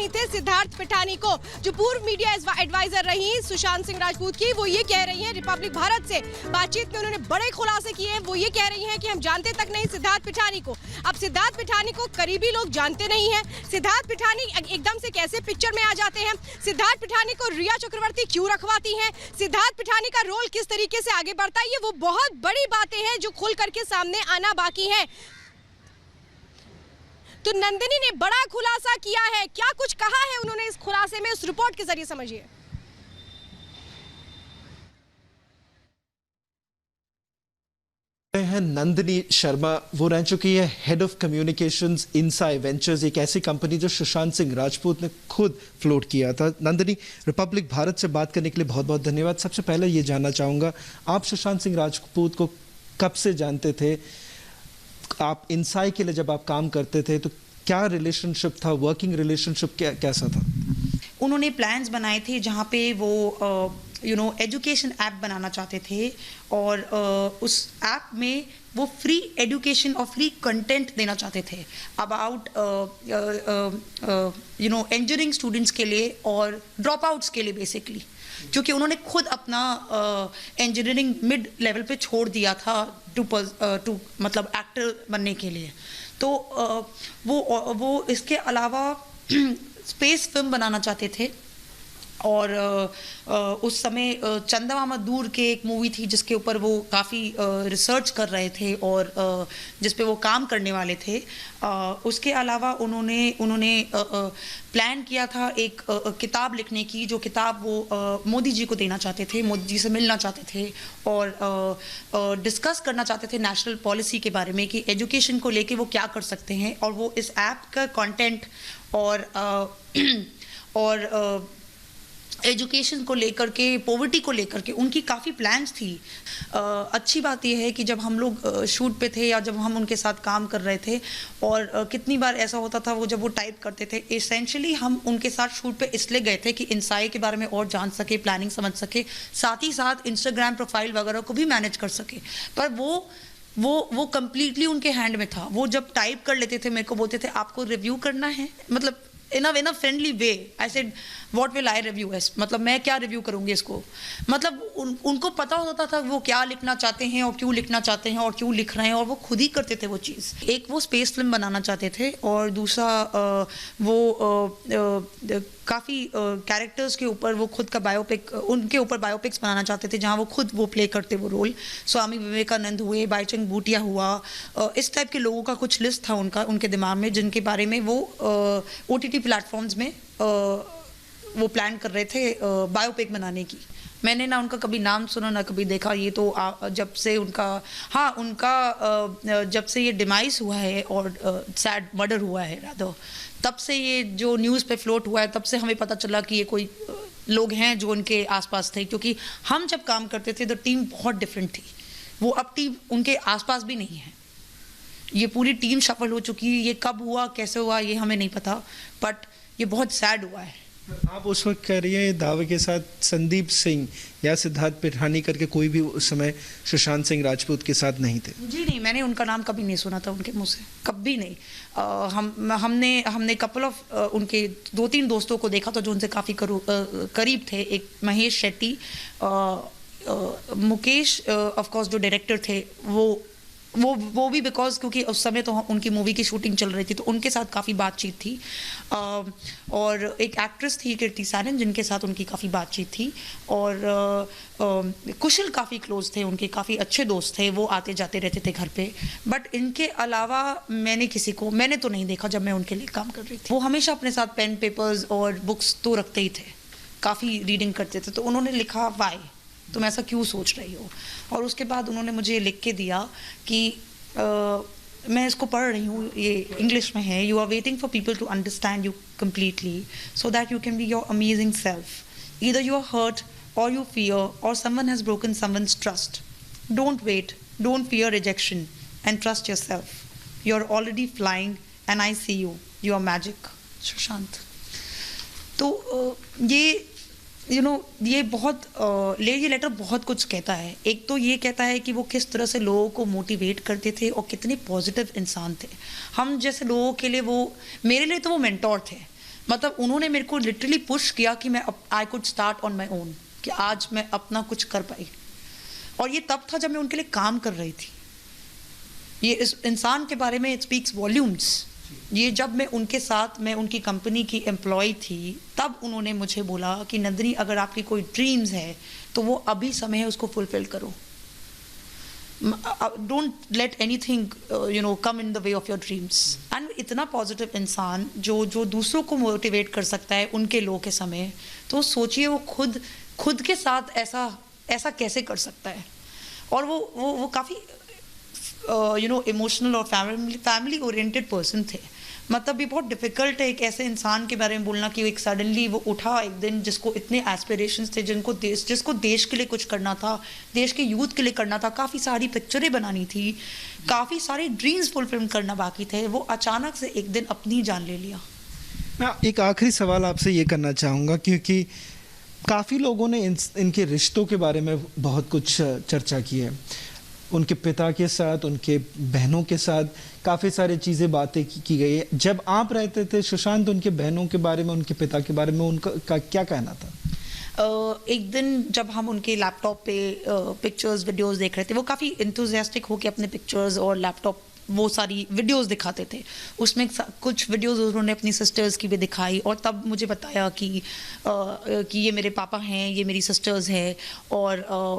नहीं थे सिद्धार्थ पिठानी को। जो पूर्व मीडिया एडवाइजर रही सुशांत सिंह राजपूत की, वो ये कह रही हैं रिपब्लिक भारत से बातचीत में उन्होंने बड़े खुलासे किए हैं। वो ये कह रही हैं कि हम जानते तक नहीं सिद्धार्थ पिठानी को। अब सिद्धार्थ पिठानी को करीबी लोग जानते नहीं हैं। सिद्धार्थ पिठानी एकदम से कैसे पिक्चर में आ जाते हैं? सिद्धार्थ पिठानी को रिया चक्रवर्ती क्यों रखवाती हैं? सिद्धार्थ पिठानी का रोल किस तरीके से आगे बढ़ता है? ये वो बहुत बड़ी बातें हैं जो खुल करके सामने आना बाकी है। तो नंदिनी ने बड़ा खुलासा किया है। क्या कुछ कहा है उन्होंने इस खुलासे में, उस रिपोर्ट के जरिए समझिए। है नंदिनी शर्मा, वो रह चुकी है हेड ऑफ कम्युनिकेशंस इनसाई वेंचर्स, एक ऐसी कंपनी जो सुशांत सिंह राजपूत ने खुद फ्लोट किया था। नंदिनी, रिपब्लिक भारत से बात करने के लिए बहुत बहुत धन्यवाद। सबसे पहले ये जानना चाहूँगा, आप सुशांत सिंह राजपूत को कब से जानते थे? आप इनसाई के लिए जब आप काम करते थे तो क्या रिलेशनशिप था, वर्किंग रिलेशनशिप कैसा था? उन्होंने प्लान्स बनाए थे जहाँ पे वो एजुकेशन ऐप बनाना चाहते थे और उस ऐप में वो फ्री एजुकेशन और फ्री कंटेंट देना चाहते थे अबाउट इंजीनियरिंग स्टूडेंट्स के लिए और ड्रॉप आउट्स के लिए बेसिकली, क्योंकि उन्होंने खुद अपना इंजीनियरिंग मिड लेवल पे छोड़ दिया था टू मतलब एक्टर बनने के लिए। तो वो इसके अलावा स्पेस फिल्म बनाना चाहते थे और उस समय चंदा मामा दूर के एक मूवी थी जिसके ऊपर वो काफ़ी रिसर्च कर रहे थे और जिस पे वो काम करने वाले थे। उसके अलावा उन्होंने प्लान किया था एक किताब लिखने की, जो किताब वो मोदी जी को देना चाहते थे, मोदी जी से मिलना चाहते थे और डिस्कस करना चाहते थे नेशनल पॉलिसी के बारे में कि एजुकेशन को लेके वो क्या कर सकते हैं। और वो इस ऐप का कंटेंट और एजुकेशन को लेकर के, पॉवर्टी को लेकर के उनकी काफ़ी प्लान्स थी। अच्छी बात यह है कि जब हम लोग शूट पे थे या जब हम उनके साथ काम कर रहे थे और कितनी बार ऐसा होता था वो जब वो टाइप करते थे, एसेंशियली हम उनके साथ शूट पे इसलिए गए थे कि इनसाई के बारे में और जान सके, प्लानिंग समझ सके, साथ ही साथ इंस्टाग्राम प्रोफाइल वगैरह को भी मैनेज कर सके। पर वो कम्प्लीटली उनके हैंड में था। वो जब टाइप कर लेते थे, मेरे को बोलते थे आपको रिव्यू करना है, मतलब in a friendly way. I said what will I review as, मतलब मैं क्या रिव्यू करूंगी इसको। मतलब उनको पता होता था वो क्या लिखना चाहते हैं और क्यों लिखना चाहते हैं और क्यों लिख रहे हैं, और वो खुद ही करते थे वो चीज़। एक वो स्पेस फिल्म बनाना चाहते थे और दूसरा वो काफ़ी कैरेक्टर्स के ऊपर वो खुद का बायोपिक, उनके ऊपर बायोपिक्स बनाना चाहते थे जहाँ वो खुद वो प्ले करते वो रोल। स्वामी विवेकानंद हुए, बाईचुंग भूटिया हुआ, इस टाइप के लोगों का कुछ लिस्ट था उनके दिमाग में, जिनके बारे में वो OTT प्लेटफॉर्म्स में वो प्लान कर रहे थे बायोपिक बनाने की। मैंने ना उनका कभी नाम सुना ना कभी देखा। ये तो जब से उनका जब से ये डिमाइस हुआ है और सैड मर्डर हुआ है रादर, तब से ये जो न्यूज़ पे फ्लोट हुआ है, तब से हमें पता चला कि ये कोई लोग हैं जो उनके आसपास थे। क्योंकि हम जब काम करते थे तो टीम बहुत डिफरेंट थी, वो अब टीम उनके आसपास भी नहीं है। ये पूरी टीम शफल हो चुकी है। ये कब हुआ, कैसे हुआ, ये हमें नहीं पता, बट ये बहुत सैड हुआ है। आप उस वक्त कह रही हैं दावे के साथ संदीप सिंह या सिद्धार्थ पिठानी करके कोई भी उस समय सुशांत सिंह राजपूत के साथ नहीं थे? जी नहीं, मैंने उनका नाम कभी नहीं सुना था उनके मुंह से, कभी नहीं। हमने कपल ऑफ उनके 2-3 दोस्तों को देखा था जो उनसे काफ़ी करीब थे। एक महेश शेट्टी, मुकेश ऑफ कोर्स जो डायरेक्टर थे, वो भी बिकॉज क्योंकि उस समय तो उनकी मूवी की शूटिंग चल रही थी तो उनके साथ काफ़ी बातचीत थी। और एक एक्ट्रेस थी कीर्ति सानन, जिनके साथ उनकी काफ़ी बातचीत थी। और कुशल काफ़ी क्लोज थे, उनके काफ़ी अच्छे दोस्त थे, वो आते जाते रहते थे घर पे। बट इनके अलावा मैंने तो नहीं देखा जब मैं उनके लिए काम कर रही थी। वो हमेशा अपने साथ पेन पेपर्स और बुक्स तो रखते ही थे, काफ़ी रीडिंग करते थे। तो उन्होंने लिखा वाई, तुम ऐसा क्यों सोच रही हो? और उसके बाद उन्होंने मुझे लिख के दिया कि मैं इसको पढ़ रही हूँ, ये इंग्लिश में है। You are waiting for people to understand you completely so that you can be your amazing self. Either you are hurt और यू फियर और someone has broken someone's trust. Don't wait, don't fear rejection and trust your self. You are already flying and I see you, you are magic. Sushant. तो ये बहुत ये letter बहुत कुछ कहता है। एक तो ये कहता है कि वो किस तरह से लोगों को मोटिवेट करते थे और कितने पॉजिटिव इंसान थे। हम जैसे लोगों के लिए वो, मेरे लिए तो वो मेंटोर थे। मतलब उन्होंने मेरे को लिटरली पुश किया कि मैं I could start on my own, कि आज मैं अपना कुछ कर पाई। और ये तब था जब मैं उनके लिए काम कर रही थी। ये इस इंसान के बारे में इट स्पीक्स वॉल्यूम्स। ये जब मैं उनके साथ, मैं उनकी कंपनी की एम्प्लॉय थी, तब उन्होंने मुझे बोला कि नंदिनी, अगर आपकी कोई ड्रीम्स है तो वो अभी समय है उसको फुलफिल करो। Don't let anything come in the way of your dreams. And इतना पॉजिटिव इंसान जो दूसरों को मोटिवेट कर सकता है उनके लो के समय, तो सोचिए वो खुद के साथ ऐसा कैसे कर सकता है। और वो काफ़ी इमोशनल और फैमिली ओरिएंटेड पर्सन थे। मतलब ये बहुत डिफिकल्ट है एक ऐसे इंसान के बारे में बोलना कि एक सडनली वो उठा एक दिन, जिसको इतने एस्पिरेशंस थे, जिसको देश के लिए कुछ करना था, देश के यूथ के लिए करना था, काफ़ी सारी पिक्चरें बनानी थी, काफ़ी सारे ड्रीम्स फुलफिल करना बाकी थे। वो अचानक से एक दिन अपनी जान ले लिया। मैं एक आखिरी सवाल आपसे ये करना चाहूँगा, क्योंकि काफ़ी लोगों ने इनके रिश्तों के बारे में बहुत कुछ चर्चा की है। उनके पिता के साथ, उनके बहनों के साथ काफ़ी सारी चीज़ें बातें की गई है। जब आप रहते थे सुशांत, उनके बहनों के बारे में, उनके पिता के बारे में उनका क्या कहना था? एक दिन जब हम उनके लैपटॉप पे पिक्चर्स वीडियोस देख रहे थे, वो काफ़ी इंथुजियास्टिक होकर अपने पिक्चर्स और लैपटॉप वो सारी वीडियोस दिखाते थे। उसमें कुछ वीडियोस उन्होंने अपनी सिस्टर्स की भी दिखाई, और तब मुझे बताया कि ये मेरे पापा हैं, ये मेरी सिस्टर्स हैं। और